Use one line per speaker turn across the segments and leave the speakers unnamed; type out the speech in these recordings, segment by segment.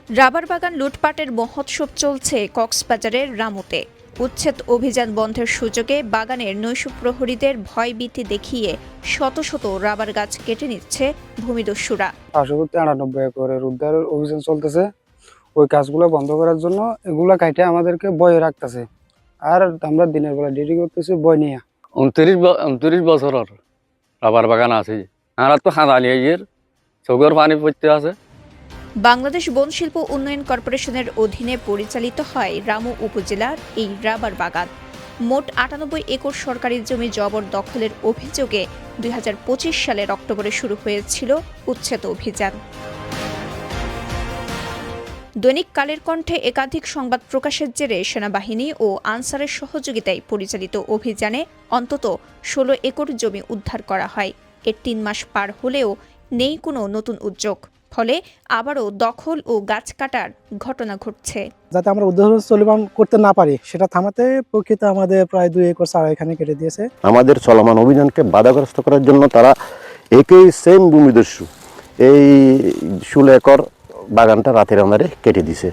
Rubber বাগান লুটপাটের মহোৎসব চলছে কক্সবাজারের রামুতে। উচ্ছেদ অভিযান বন্ধের সুযোগে বাগানের নৈশ প্রহরীদের ভয়ভীতি দেখিয়ে শত শত রাবার গাছ কেটে নিচ্ছে ভূমিদস্যুরা।
598 একরের উদ্ধারের অভিযান চলতেছে। ওই কাজগুলো বন্ধ করার জন্য এগুলা কাটে আমাদেরকে বয়ে রাখতেছে, আর আমরা দিনের বেলা ডিউটি করতেছি বই নিয়ে।
29 বছরের রাবার বাগান আছে, আর তো খাদালি চোখের পানি পড়তে আছে।
বাংলাদেশ বন শিল্প উন্নয়ন কর্পোরেশনের অধীনে পরিচালিত হয় রামু উপজেলার এই রাবার বাগান। মোট 98 একর সরকারি জমি জবরদখলের অভিযোগে 2025 সালের অক্টোবরে শুরু হয়েছিল উচ্ছেদ অভিযান। দৈনিক কালের কণ্ঠে একাধিক সংবাদ প্রকাশের জেরে সেনাবাহিনী ও আনসারের সহযোগিতায় পরিচালিত অভিযানে অন্তত 16 একর জমি উদ্ধার করা হয়। এর 3 মাস পার হলেও নেই কোনো নতুন উদ্যোগ, ফলে আবারও দখল ও গাছ কাটার ঘটনা ঘটছে।
যাতে আমরা উদ্ধার চলমান করতে না পারি সেটা থামাতে প্রকৃত আমাদের প্রায় 2 একর চারা এখানে কেটে দিয়েছে।
আমাদের চলমান অভিযানকে বাধাগ্রস্ত করার জন্য তারা একই সেম ভূমিদস্যু এই 16 একর বাগানটা রাতের আঁধারে কেটে দিছে।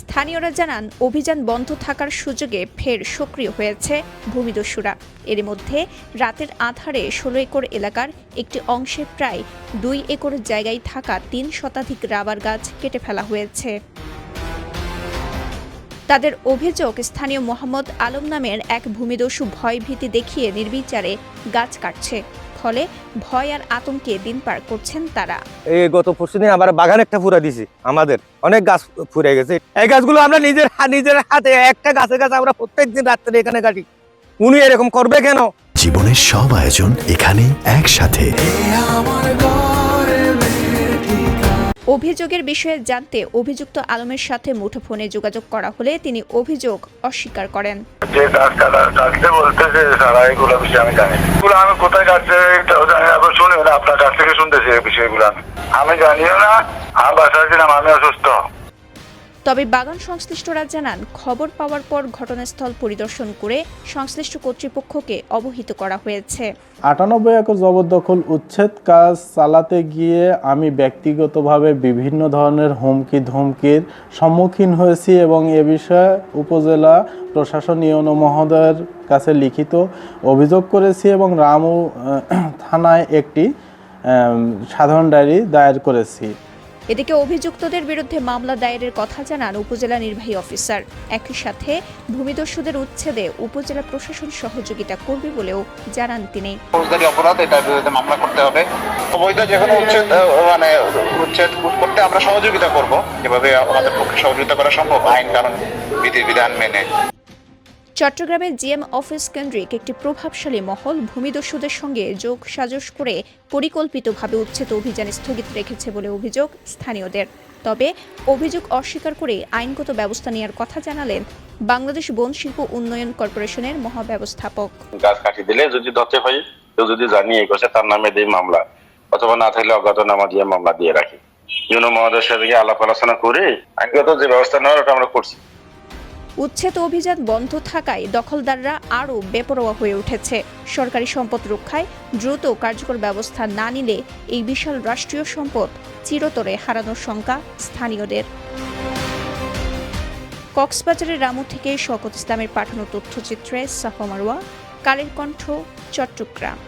স্থানীয়রা জানান, অভিযান বন্ধ থাকার সুযোগে ফের সক্রিয় হয়েছে ভূমিদস্যুরা। এর মধ্যে রাতের আঁধারে 16 একর এলাকার একটি অংশে প্রায় 2 একর জায়গায় থাকা 3 শতাধিক রাবার গাছ কেটে ফেলা হয়েছে। তাদের অভিযোগ, স্থানীয় মোহাম্মদ আলম নামের এক ভূমিদস্যু ভয়ভীতি দেখিয়ে নির্বিচারে গাছ কাটছে, ফলে ভয় আর আতঙ্কে দিন পার করছেন তারা।
এই গত পরশুদিন আবার বাগান একটা ফুরা দিছি, আমাদের অনেক গাছ ফুরে গেছে। এই গাছগুলো আমরা নিজের হাতে একটা গাছের গাছ আমরা প্রত্যেকদিন রাত্রে এখানে কাটি। উনি এরকম করবে কেন?
জীবনের সব আয়োজন এখানে একসাথে।
অভিযোগের বিষয়ে জানতে অভিযুক্ত আলমের সাথে মুঠোফোনে যোগাযোগ করা হলে তিনি অভিযোগ অস্বীকার করেন।
যে গাছ কাটতে বলতেছে সারা এগুলো বিষয় আমি জানি, এগুলো আমি কোথায় কাটছে এখন শুনি না, আপনার কাছ থেকে শুনতেছি এই বিষয়গুলো আমি জানিও না। আমি বাসায় ছিলাম, আমি অসুস্থ।
তবে বাগান সংশ্লিষ্টরা জানান, খবর পাওয়ার পর ঘটনাস্থল পরিদর্শন করে সংশ্লিষ্ট কর্তৃপক্ষকে অবহিত করা হয়েছে।
98 একর জবরদখল উচ্ছেদ কাজ চালাতে গিয়ে আমি ব্যক্তিগতভাবে বিভিন্ন ধরনের হুমকি ধমকির সম্মুখীন হয়েছি এবং এ বিষয়ে উপজেলা প্রশাসন ইউনো মহোদয়ের কাছে লিখিত অভিযোগ করেছি এবং রামু থানায় একটি সাধারণ ডায়েরি দায়ের করেছি।
এদিকে অভিযুক্তদের বিরুদ্ধে মামলা দায়েরের কথা জানান উপজেলা নির্বাহী অফিসার। একই সাথে ভূমিদস্যুদের উচ্ছেদে উপজেলা প্রশাসন সহযোগিতা করবে বলেও জানান তিনি।
ফৌজদারি অপরাধ, এটার বিরুদ্ধে মামলা করতে হবে। অবৈধ যে কোনো উচ্ছেদ করতে আমরা সহযোগিতা করব, যেভাবে আমাদের পক্ষে সহযোগিতা করা সম্ভব আইন কানুন বিধিবিধান মেনে।
চট্টগ্রামের জিএম অফিস কেন্দ্রিক একটি প্রভাবশালী মহল ভূমিদস্যুদের সঙ্গে যোগ সাজশ করে পরিকল্পিতভাবে উচ্ছেদ অভিযান স্থগিত রেখেছে বলে অভিযোগ স্থানীয়দের। তবে অভিযোগ অস্বীকার করে আইনগত ব্যবস্থা নেওয়ার কথা জানালেন বাংলাদেশ বন শিল্প উন্নয়ন কর্পোরেশনের মহাব্যবস্থাপক।
গাছ কাটিয়ে দিলে যদি ধরতে হয়, কেউ যদি জানিয়ে করছে তার নামে দিয়ে মামলা, অথবা না থাকলে অজ্ঞাতনামা দিয়ে মামলা দিয়ে রাখি। ইউনো মহোদয়ের সাথে আলাপ আলোচনা করে আইনগত যে ব্যবস্থা নেওয়ার ওটা আমরা করছি।
উচ্ছেদ অভিযান বন্ধ থাকায় দখলদাররা আরও বেপরোয়া হয়ে উঠেছে। সরকারি সম্পদ রক্ষায় দ্রুত কার্যকর ব্যবস্থা না নিলে এই বিশাল রাষ্ট্রীয় সম্পদ চিরতরে হারানোর শঙ্কা স্থানীয়দের। কক্সবাজারের রামু থেকে শওকত ইসলামের পাঠানো তথ্যচিত্রে সাফা মারওয়া, কালের কণ্ঠ, চট্টগ্রাম।